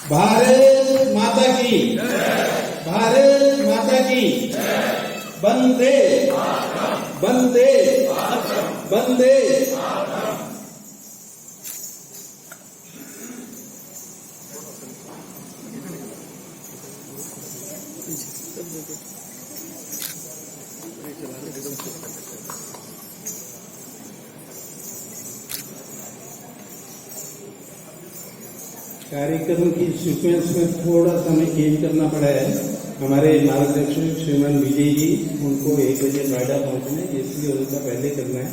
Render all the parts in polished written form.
भारत माता की, भारत माता की, वंदे वंदे वंदे। कार्यक्रम की सीक्वेंस में थोड़ा सा हमें चेंज करना पड़ा है। हमारे मार्गदर्शक श्रीमान विजय जी, उनको 1 बजे नोएडा पहुंचना है, इसलिए उनका पहले करना है।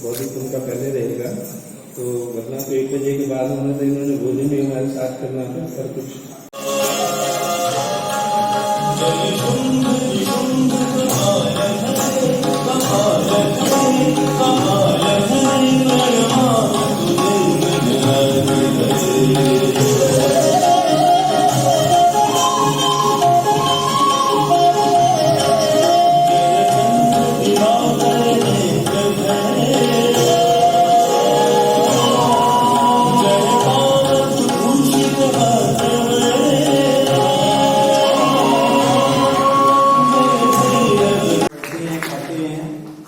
बहुत उनका पहले रहेगा, तो वरना तो 1 बजे के बाद होना था। इन्होंने भोजन भी हमारे साथ करना था, पर कुछ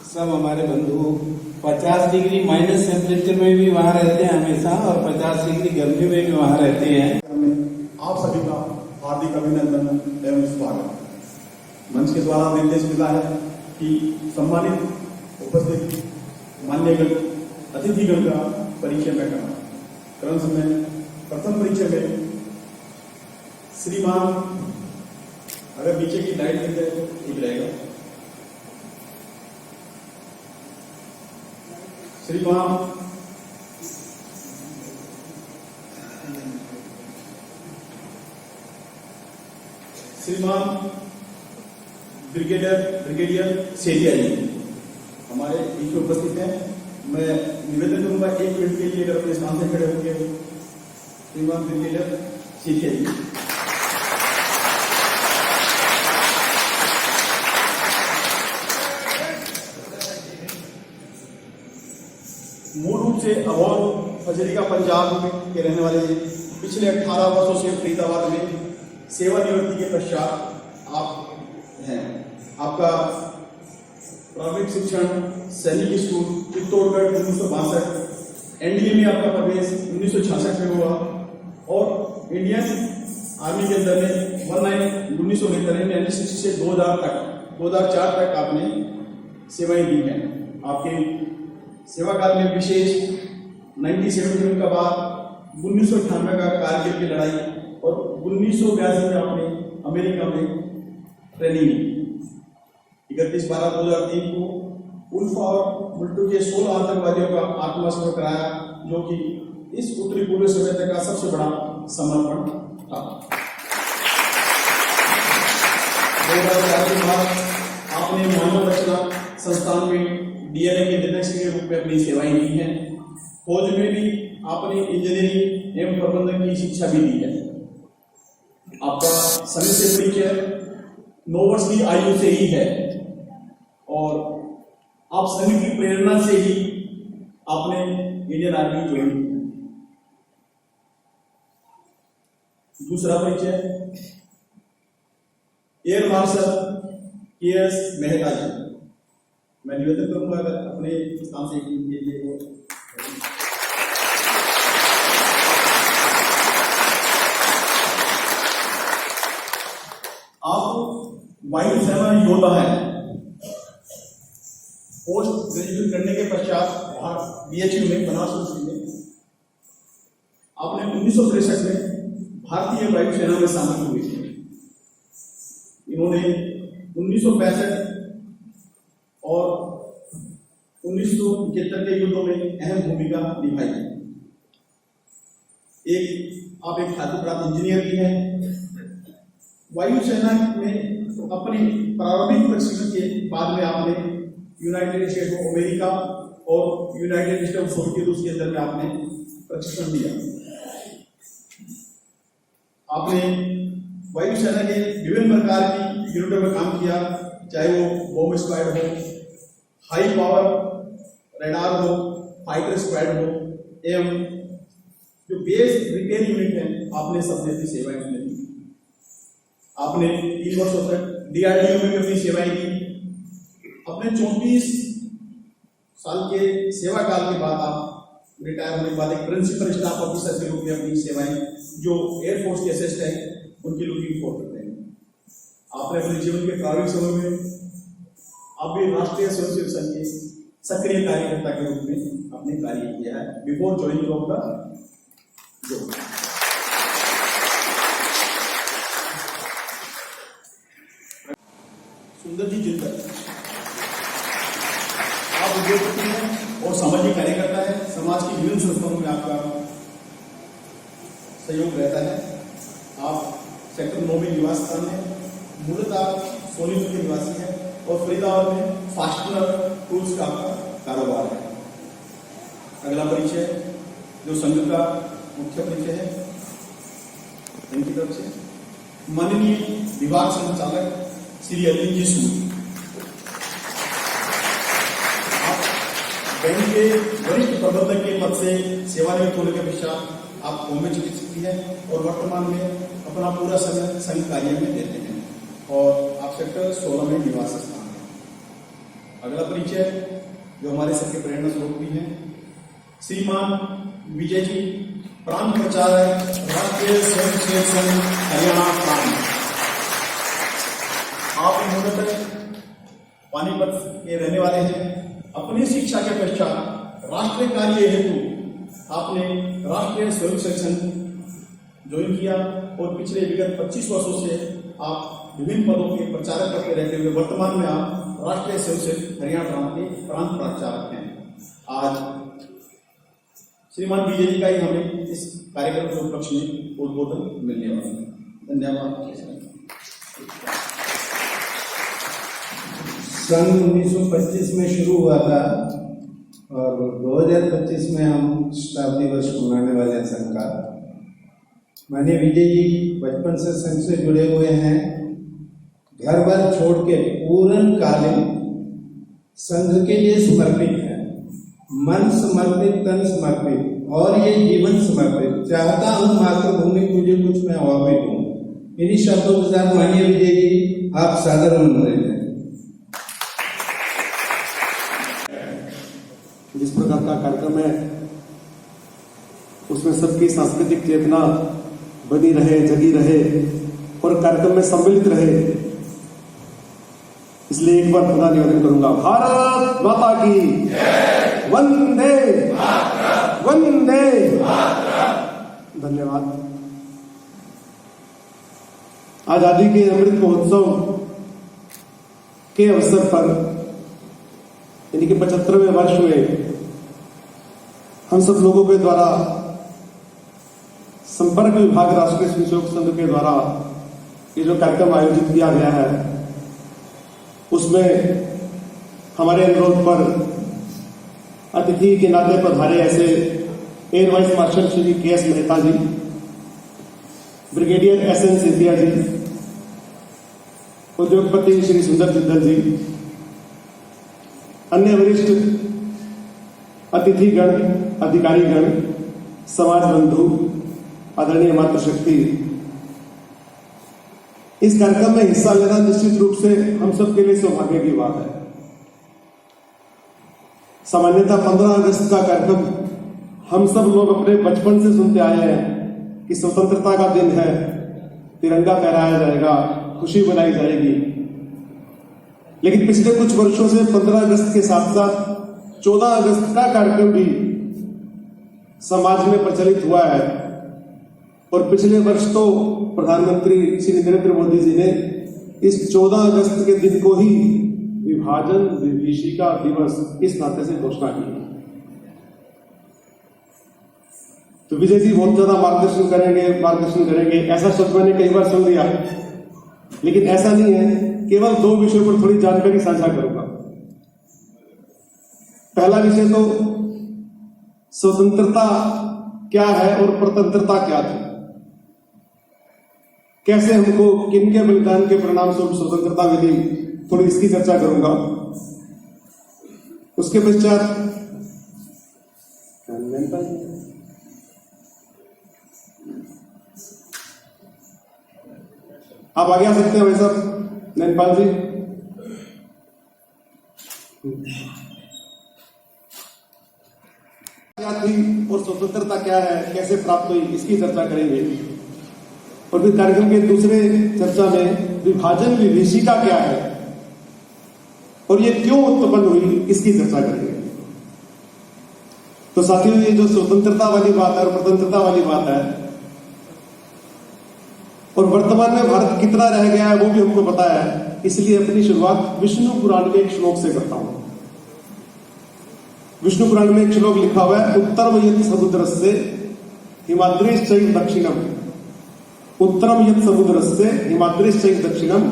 सब हमारे बंधु 50 डिग्री माइनस टेम्परेचर में भी वहाँ रहते हैं हमेशा, और 50 डिग्री गर्मी में भी वहाँ रहते हैं। आप सभी का हार्दिक अभिनंदन एवं स्वागत। मंच के द्वारा निर्देश मिला है कि सम्मानित उपस्थित मान्यगण अतिथिगण का परिचय मैं करना। क्रम में प्रथम परिचय में श्रीमान, अगर नीचे की लाइट मिल जाए तो ठीक रहेगा। श्रीमान ब्रिगेडियर सेठिया जी हमारे बीच में उपस्थित हैं। मैं निवेदन करूंगा 1 मिनट के लिए अगर अपने स्थान से खड़े होंगे। श्रीमान ब्रिगेडियर सेठिया जी। मूल रूप से अबोहर फजरिका पंजाब के रहने वाले पिछले 18 वर्षों से फरीदाबाद में सेवानिवृत्ति के पश्चात आप हैं। आपका प्रारंभिक शिक्षण सैनिक स्कूल चित्तौड़गढ़ 1962, एनडीए में आपका प्रवेश 1966 में हुआ, और इंडियन आर्मी के अंदर में 1969 में एनएसएस से 2004 तक आपने सेवाएं दी हैं। आपके सेवा काल में विशेष 1977 का बाद 1998 का कारगिल की लड़ाई और 1982 में आपने अमेरिका में ट्रेनिंग ली। 31/12/2003 को उल्फ और मुल्टू के 16 आतंकवादियों का आत्मसमर्पण कराया, जो कि इस उत्तरी पूर्व सभ्यता का सबसे बड़ा समर्पण था। 2004 के बाद आपने मानव रचना संस्थान में डीएनए के निदेशक के रूप में अपनी सेवाएं दी हैं। फौज में भी आपने इंजीनियरिंग एवं प्रबंधन की शिक्षा भी दी है। आपका समय से परिचय 9 वर्ष की आयु से ही है, और आप सैनिक की प्रेरणा से ही आपने इंडियन आर्मी ज्वाइन की। दूसरा परिचय एयर मार्शल के.एस. मेहता जी। मैं निवेदन करूंगा अगर अपने स्थान से लिए आप वायुसेना योद्धा हैं। पोस्ट ग्रेजुएट करने के पश्चात बीएचयू में बनारस में आपने 1963 में भारतीय वायुसेना में शामिल हुए थे। इन्होंने 1965 और 1971 के युद्धों में अहम भूमिका निभाई। आप एक ख्याति प्राप्त इंजीनियर भी हैं। वायुसेना में अपने प्रारंभिक प्रशिक्षण के बाद में आपने यूनाइटेड स्टेट ऑफ अमेरिका और यूनाइटेड स्टेट ऑफ सोवियत रूस के अंदर में आपने प्रशिक्षण दिया। आपने वायुसेना के विभिन्न प्रकार की यूनिटों में काम किया, चाहे वो बॉम्ब स्क्वाड हो, हाई पावर रडार हो, फाइटर स्क्वाड हो, एवं जो बेस रिपेयर यूनिट है, आपने सबने अपनी सेवाएं उसमें दी। आपने 3 वर्षों तक DRDO में भी अपनी सेवाएं दी। अपने 34 साल के सेवा काल के बाद आप रिटायर होने के बाद एक प्रिंसिपल स्टाफ ऑफिसर के रूप में अपनी सेवाएं जो एयरफोर्स के असिस्ट है उनकी लुकिंग फॉर करते हैं। आपने अपने जीवन के प्रारंभिक समय में आप भी राष्ट्रीय स्वयंसेवक संघ के सक्रिय कार्यकर्ता के रूप में अपने कार्य किया है before joining of the job. सुंदर जी जिंदल आप उद्योगपति हैं और सामाजिक कार्यकर्ता है। समाज की विभिन्न संस्थाओं में आपका सहयोग रहता है। आप सेक्टर 9 में निवास स्थान है, मूलतः सोनीपत के निवासी है और फरीदाबाद में फास्टनर टूल्स का आपका कारोबार है। अगला परिचय जो संघ का मुख्य परिचय है इनकी तरफ से माननीय विभाग संचालक श्री अरविंद जी सूद। बैंक के वरिष्ठ प्रबंधक के पद से सेवानिवृत्त होने के पश्चात आप होम चिकित्सक है और वर्तमान में अपना पूरा समय संघ कार्य में देते हैं और आप सेक्टर 16 में निवास स्थान है। अगला परिचय जो हमारे सबके प्रेरणा स्रोत भी हैं श्रीमान विजय जी, प्रांत प्रचारक राष्ट्रीय स्वयंसेवक संघ हरियाणा प्रांत। आप मूलतः पानीपत के रहने वाले हैं। अपनी शिक्षा के पश्चात राष्ट्रीय कार्य हेतु आपने राष्ट्रीय स्वयंसेवक संघ ज्वाइन किया और पिछले विगत 25 वर्षों से आप विभिन्न पदों के प्रचारक करते रहते हुए वर्तमान में आप राष्ट्रीय स्वयंसेवक हरियाणा प्रांत के प्रांत प्रचारक हैं। आज श्रीमान विजय जी का ही हमें इस कार्यक्रम के उपलक्ष्य में उद्बोधन मिलने वाला है। धन्यवाद। सन 1925 में शुरू हुआ था और 2025 में हम शताब्दी वर्ष मनाने वाले हैं संघ का। माननीय विजय जी बचपन से संघ से जुड़े हुए हैं। घर बार छोड़ के पूर्ण कालीन संघ के लिए समर्पित है। मन समर्पित, तन समर्पित और ये जीवन समर्पित। चाहता हूँ मातृभूमि मुझे कुछ मैं और भी हूँ। इन्हीं शब्दों के साथ माननीय विजय जी आप सादर अनुमोदित हैं। जिस प्रकार का कार्यक्रम है उसमें सबकी सांस्कृतिक चेतना बनी रहे, जगी रहे और कार्यक्रम में सम्मिलित रहे, इसलिए एक बार पुनः निवेदन करूंगा, भारत माता की वंदे वंदे। धन्यवाद। आजादी के अमृत महोत्सव के अवसर पर यानी कि 75वें वर्ष में हम सब लोगों के द्वारा संपर्क विभाग राष्ट्रीय स्वयंसेवक संघ के द्वारा ये जो कार्यक्रम आयोजित किया गया है उसमें हमारे अनुरोध पर अतिथि के नाते पधारे ऐसे air vice marshal Shri KS Mehta ji, brigadier SN Scindia ji, उद्योगपति श्री सुंदर जिंदल जी, अन्य वरिष्ठ अतिथिगण, अधिकारीगण, समाज बंधु, आदरणीय मातृशक्ति, इस कार्यक्रम में हिस्सा लेना निश्चित रूप से हम सबके लिए सौभाग्य की बात है। सामान्यतः 15 अगस्त का कार्यक्रम हम सब लोग अपने बचपन से सुनते आए हैं कि स्वतंत्रता का दिन है, तिरंगा फहराया जाएगा, खुशी मनाई जाएगी। लेकिन पिछले कुछ वर्षों से 15 अगस्त के साथ साथ 14 अगस्त का कार्यक्रम भी समाज में प्रचलित हुआ है और पिछले वर्ष तो प्रधानमंत्री श्री नरेंद्र मोदी जी ने इस 14 अगस्त के दिन को ही विभाजन विभीषिका दिवस इस नाते से घोषणा की। तो विजय जी बहुत ज्यादा मार्गदर्शन करेंगे ऐसा शब्द मैंने कई बार सुन लिया, लेकिन ऐसा नहीं है। केवल 2 विषयों पर थोड़ी जानकारी साझा करूंगा। पहला विषय तो स्वतंत्रता क्या है और प्रतंत्रता क्या थी, कैसे हमको किनके बलिदान के परिणाम स्वरूप स्वतंत्रता मिली, थोड़ी इसकी चर्चा करूंगा। उसके पश्चात आप आगे आ सकते हैं भाई साहब नैनपाल जी। क्या थी और स्वतंत्रता क्या है, कैसे प्राप्त हुई, इसकी चर्चा करेंगे। और फिर कार्यक्रम के दूसरे चर्चा में विभाजन विभीषिका क्या है और ये क्यों उत्पन्न हुई, इसकी चर्चा करेंगे। तो साथियों, ये जो स्वतंत्रता वाली बात है और स्वतंत्रता वाली बात है, और वर्तमान में भारत कितना रह गया है वो भी हमको पता है, इसलिए अपनी शुरुआत विष्णु पुराण के एक श्लोक से करता हूं। विष्णु पुराण में एक श्लोक लिखा हुआ है, उत्तरम यत् समुद्रस्य हिमाद्रिश्चैव दक्षिणम, उत्तरम यत् समुद्रस्य हिमाद्रिश्चैव दक्षिणम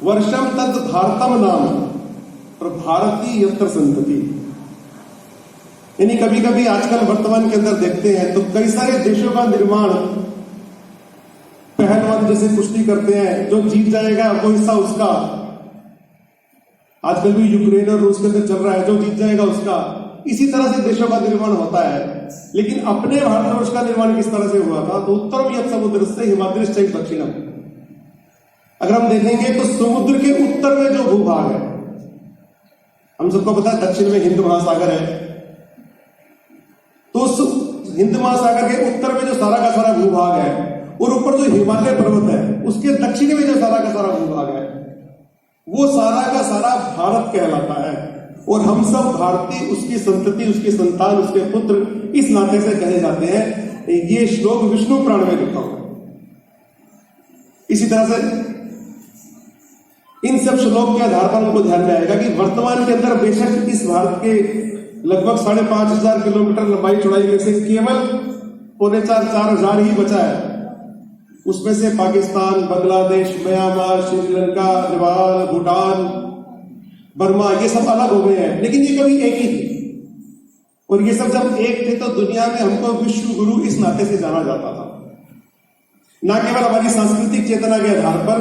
वर्षम तद भारतम नाम और भारती यत्र संतति। यानी कभी कभी आजकल वर्तमान के अंदर देखते हैं तो कई सारे देशों का निर्माण पहलवान जैसे कुश्ती करते हैं, जो जीत जाएगा वो हिस्सा उसका। आजकल भी यूक्रेन और रूस के अंदर चल रहा है, जो जीत जाएगा उसका। इसी तरह से देशों का निर्माण होता है। लेकिन अपने भारतवर्ष का निर्माण किस तरह से हुआ था? तो उत्तरम यत् समुद्रस्य हिमाद्रिश्चैव दक्षिणम। अगर हम देखेंगे तो समुद्र के उत्तर में जो भूभाग है, हम सबको पता है दक्षिण में हिंद महासागर है, तो उस हिंद महासागर के उत्तर में जो सारा का सारा भूभाग है और ऊपर जो हिमालय पर्वत है उसके दक्षिण में जो सारा का सारा भूभाग है, वो सारा का सारा भारत कहलाता है। और हम सब भारतीय, उसकी संतति, उसकी संतान, उसके पुत्र इस नाते से कहे जाते हैं। ये श्लोक विष्णु पुराण में लिखा हुआ है। इसी तरह से इन सब श्लोक के आधार पर हमको ध्यान में आएगा कि वर्तमान के अंदर बेशक इस भारत के लगभग 5,500 किलोमीटर लंबाई चौड़ाई में से केवल 4,500 ही बचा है। उसमें से पाकिस्तान, बांग्लादेश, म्यांमार, श्रीलंका, नेपाल, भूटान, बर्मा, ये सब अलग हो गए हैं, लेकिन ये कभी एक ही थे। और ये सब जब एक थे तो दुनिया में हमको विश्व गुरु इस नाते से जाना जाता था। न केवल हमारी सांस्कृतिक चेतना के आधार पर,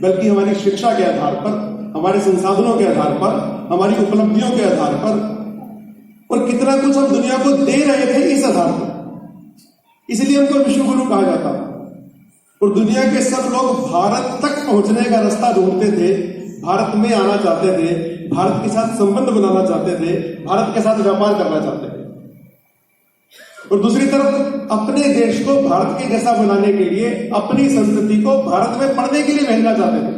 बल्कि हमारी शिक्षा के आधार पर, हमारे संसाधनों के आधार पर, हमारी उपलब्धियों के आधार पर, और कितना कुछ हम दुनिया को दे रहे थे इस आधार पर। इसलिए हमको विश्व गुरु कहा जाता था। और दुनिया के सब लोग भारत तक पहुंचने का रास्ता ढूंढते थे, भारत में आना चाहते थे, भारत के साथ संबंध बनाना चाहते थे, भारत के साथ व्यापार करना चाहते थे। और दूसरी तरफ अपने देश को भारत के जैसा बनाने के लिए, अपनी संस्कृति को भारत में पढ़ने के लिए भेजना चाहते थे।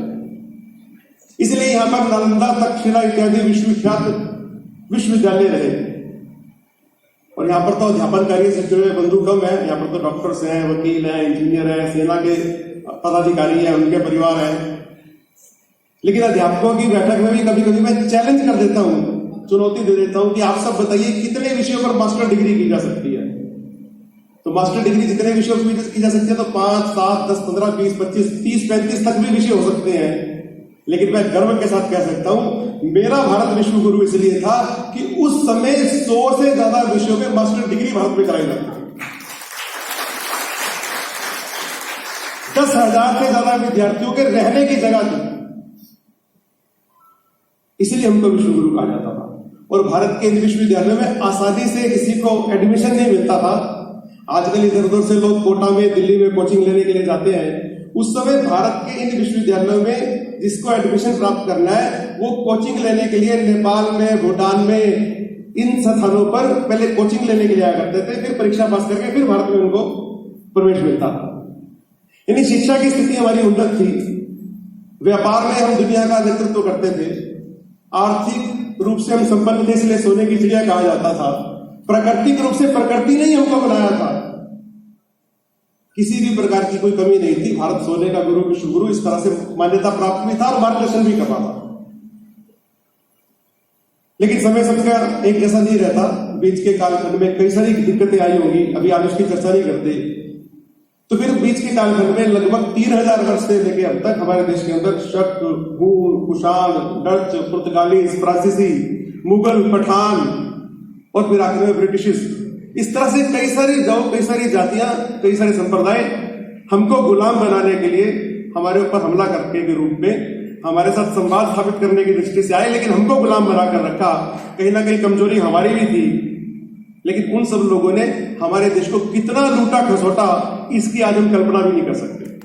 इसलिए यहां पर नालंदा, तक्षशिला इत्यादि विश्वविख्यात विश्वविद्यालय रहे। और यहाँ पर तो अध्यापन कार्य से जुड़े बंधु कम है। यहाँ पर तो डॉक्टर्स हैं, वकील हैं, इंजीनियर हैं, सेना के पदाधिकारी हैं, उनके परिवार हैं। लेकिन अध्यापकों की बैठक में भी कभी कभी मैं चैलेंज कर देता हूं, चुनौती दे देता हूं कि आप सब बताइए कितने विषयों पर मास्टर डिग्री की जा सकती है। तो मास्टर डिग्री जितने विषयों पर की जा सकती है तो 5, 7, 10, 15, 20, 25, 30, 35 तक भी विषय हो सकते हैं। लेकिन मैं गर्व के साथ कह सकता हूं, मेरा भारत विश्व गुरु इसलिए था कि उस समय 100 से ज्यादा विषयों में मास्टर डिग्री भारत में कराई जाती थी। 10,000 से ज्यादा विद्यार्थियों के रहने की जगह थी। इसलिए हमको विश्व गुरु कहा जाता था। और भारत के इन विश्वविद्यालयों में आसानी से किसी को एडमिशन नहीं मिलता था। आजकल इधर उधर से लोग कोटा में, दिल्ली में कोचिंग लेने के लिए जाते हैं। उस समय भारत के इन विश्वविद्यालयों में जिसको एडमिशन प्राप्त करना है वो कोचिंग लेने के लिए नेपाल में, भूटान में, इन स्थानों पर पहले कोचिंग लेने के लिए आया करते थे, फिर परीक्षा पास करके फिर भारत में उनको प्रवेश मिलता था। यानी शिक्षा की स्थिति हमारी उन्नत थी। व्यापार में हम दुनिया का नेतृत्व करते थे। आर्थिक रूप से हम संपन्न थे, इसलिए सोने की चिड़िया कहा जाता था। प्राकृतिक रूप से प्रकृति ने ही हमको बनाया था। किसी भी प्रकार की कोई कमी नहीं थी। भारत सोने का गुरु, विश्व गुरु इस तरह से मान्यता प्राप्त भी था और मार्गदर्शन भी कर रहा था। लेकिन समय सबका एक जैसा नहीं रहता। बीच के कालखंड में कई सारी दिक्कतें आई होंगी, अभी आज उसकी चर्चा नहीं करते। तो फिर बीच के कालखंड में लगभग 3000 वर्ष से लेकर अब तक हमारे देश के अंदर शक, हूण, कुषाण, डच, पुर्तगालीज, फ्रांसीसी, मुगल, पठान और फिर आखिर में ब्रिटिश, इस तरह से कई सारी जातियां, कई सारे संप्रदाय हमको गुलाम बनाने के लिए हमारे ऊपर हमला करने के रूप में हमारे साथ संवाद स्थापित करने की दृष्टि से आए। लेकिन हमको गुलाम बनाकर रखा। कहीं ना कहीं कमजोरी हमारी भी थी। लेकिन उन सब लोगों ने हमारे देश को कितना लूटा खसोटा, इसकी आज हम कल्पना भी नहीं कर सकते।